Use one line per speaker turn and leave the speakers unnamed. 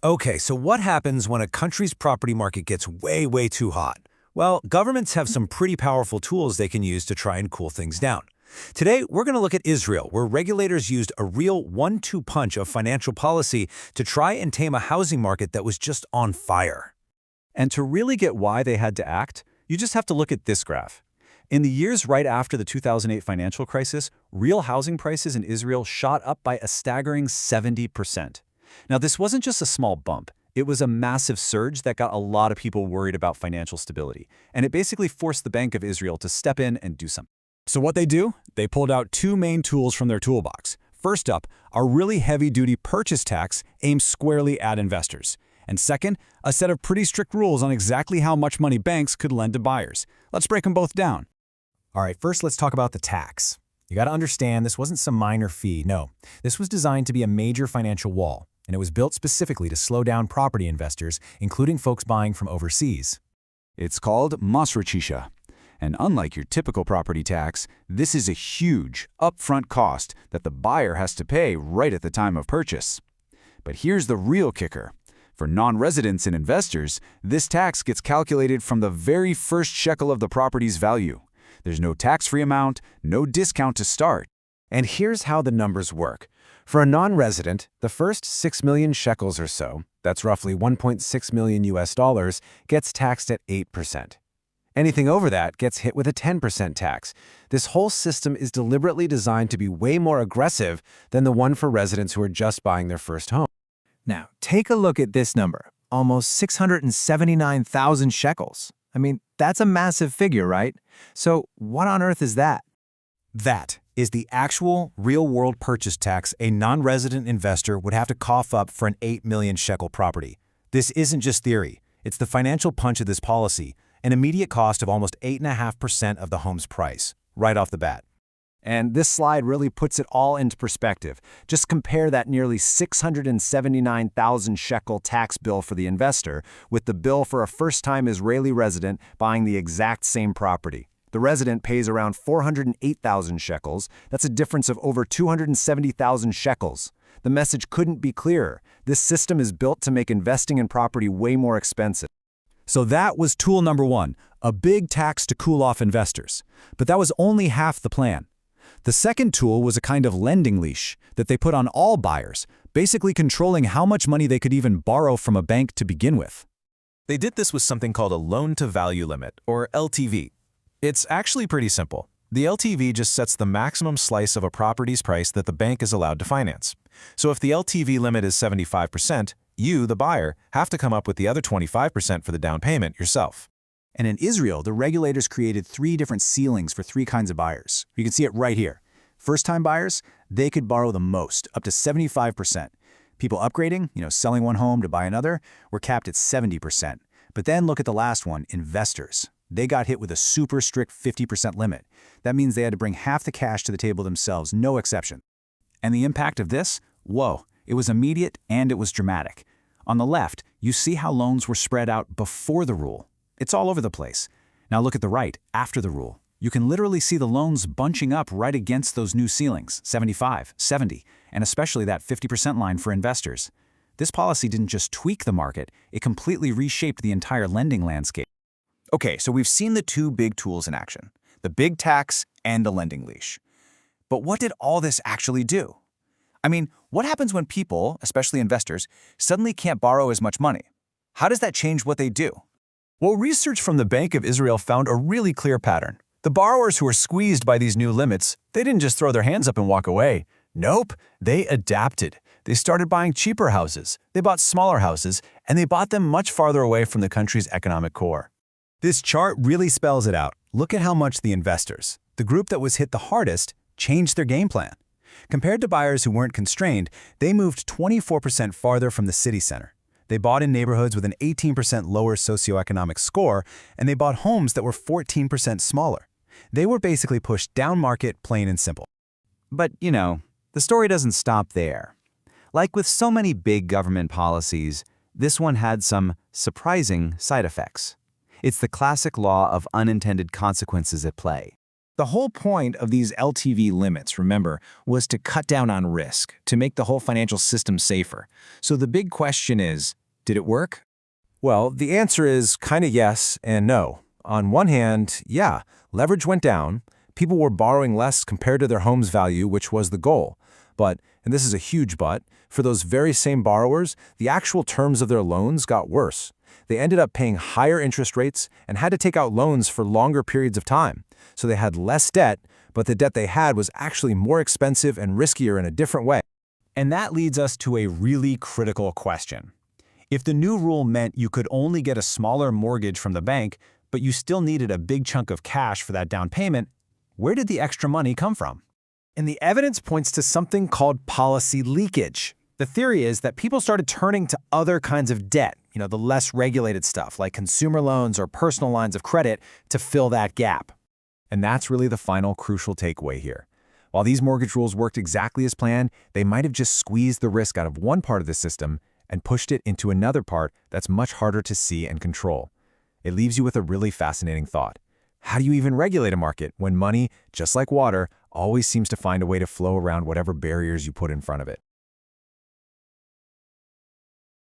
Okay, so what happens when a country's property market gets way too hot? Well, governments have some pretty powerful tools they can use to try and cool things down. Today, we're going to look at Israel, where regulators used a real one-two punch of financial policy to try and tame a housing market that was just on fire.
And to really get why they had to act, you just have to look at this graph. In the years right after the 2008 financial crisis, real housing prices in Israel shot up by a staggering 70%. Now, this wasn't just a small bump. It was a massive surge that got a lot of people worried about financial stability, and it basically forced the Bank of Israel to step in and do something.
So what they do? They pulled out two main tools from their toolbox. First up, a really heavy-duty purchase tax aimed squarely at investors. And second, a set of pretty strict rules on exactly how much money banks could lend to buyers. Let's break them both down.
All right, first let's talk about the tax. You got to understand this wasn't some minor fee, no. This was designed to be a major financial wall, and it was built specifically to slow down property investors, including folks buying from overseas.
It's called Masrachisha. And unlike your typical property tax, this is a huge, upfront cost that the buyer has to pay right at the time of purchase. But here's the real kicker. For non-residents and investors, this tax gets calculated from the very first shekel of the property's value. There's no tax-free amount, no discount to start.
And here's how the numbers work. For a non-resident, the first 6 million shekels or so, that's roughly 1.6 million US dollars, gets taxed at 8%. Anything over that gets hit with a 10% tax. This whole system is deliberately designed to be way more aggressive than the one for residents who are just buying their first home.
Now, take a look at this number, almost 679,000 shekels. I mean, that's a massive figure, right? So what on earth is that?
That is the actual real-world purchase tax a non-resident investor would have to cough up for an 8 million shekel property. This isn't just theory. It's the financial punch of this policy, an immediate cost of almost 8.5% of the home's price, right off the bat.
And this slide really puts it all into perspective. Just compare that nearly 679,000 shekel tax bill for the investor with the bill for a first-time Israeli resident buying the exact same property. The resident pays around 408,000 shekels. That's a difference of over 270,000 shekels. The message couldn't be clearer. This system is built to make investing in property way more expensive.
So that was tool number one, a big tax to cool off investors. But that was only half the plan. The second tool was a kind of lending leash that they put on all buyers, basically controlling how much money they could even borrow from a bank to begin with.
They did this with something called a loan-to-value limit, or LTV. It's actually pretty simple. The LTV just sets the maximum slice of a property's price that the bank is allowed to finance. So if the LTV limit is 75%, you, the buyer, have to come up with the other 25% for the down payment yourself.
And in Israel, the regulators created 3 different ceilings for 3 kinds of buyers. You can see it right here. First-time buyers, they could borrow the most, up to 75%. People upgrading, selling one home to buy another, were capped at 70%. But then look at the last one, investors. They got hit with a super strict 50% limit. That means they had to bring half the cash to the table themselves, no exception. And the impact of this? Whoa, it was immediate and it was dramatic. On the left, you see how loans were spread out before the rule. It's all over the place. Now look at the right, after the rule. You can literally see the loans bunching up right against those new ceilings, 75, 70, and especially that 50% line for investors. This policy didn't just tweak the market, it completely reshaped the entire lending landscape.
Okay, so we've seen the 2 big tools in action, the big tax and the lending leash. But what did all this actually do? I mean, what happens when people, especially investors, suddenly can't borrow as much money? How does that change what they do?
Well, research from the Bank of Israel found a really clear pattern. The borrowers who were squeezed by these new limits, they didn't just throw their hands up and walk away. Nope, they adapted. They started buying cheaper houses, they bought smaller houses, and they bought them much farther away from the country's economic core.
This chart really spells it out. Look at how much the investors, the group that was hit the hardest, changed their game plan. Compared to buyers who weren't constrained, they moved 24% farther from the city center. They bought in neighborhoods with an 18% lower socioeconomic score, and they bought homes that were 14% smaller. They were basically pushed down market, plain and simple.
But, the story doesn't stop there. Like with so many big government policies, this one had some surprising side effects. It's the classic law of unintended consequences at play.
The whole point of these LTV limits, remember, was to cut down on risk, to make the whole financial system safer. So the big question is, did it work?
Well, the answer is kind of yes and no. On one hand, yeah, leverage went down. People were borrowing less compared to their home's value, which was the goal. But, and this is a huge but, for those very same borrowers, the actual terms of their loans got worse. They ended up paying higher interest rates and had to take out loans for longer periods of time. So they had less debt, but the debt they had was actually more expensive and riskier in a different way.
And that leads us to a really critical question. If the new rule meant you could only get a smaller mortgage from the bank, but you still needed a big chunk of cash for that down payment, where did the extra money come from?
And the evidence points to something called policy leakage. The theory is that people started turning to other kinds of debt, the less regulated stuff like consumer loans or personal lines of credit to fill that gap.
And that's really the final crucial takeaway here. While these mortgage rules worked exactly as planned, they might have just squeezed the risk out of one part of the system and pushed it into another part that's much harder to see and control. It leaves you with a really fascinating thought. How do you even regulate a market when money, just like water, always seems to find a way to flow around whatever barriers you put in front of it?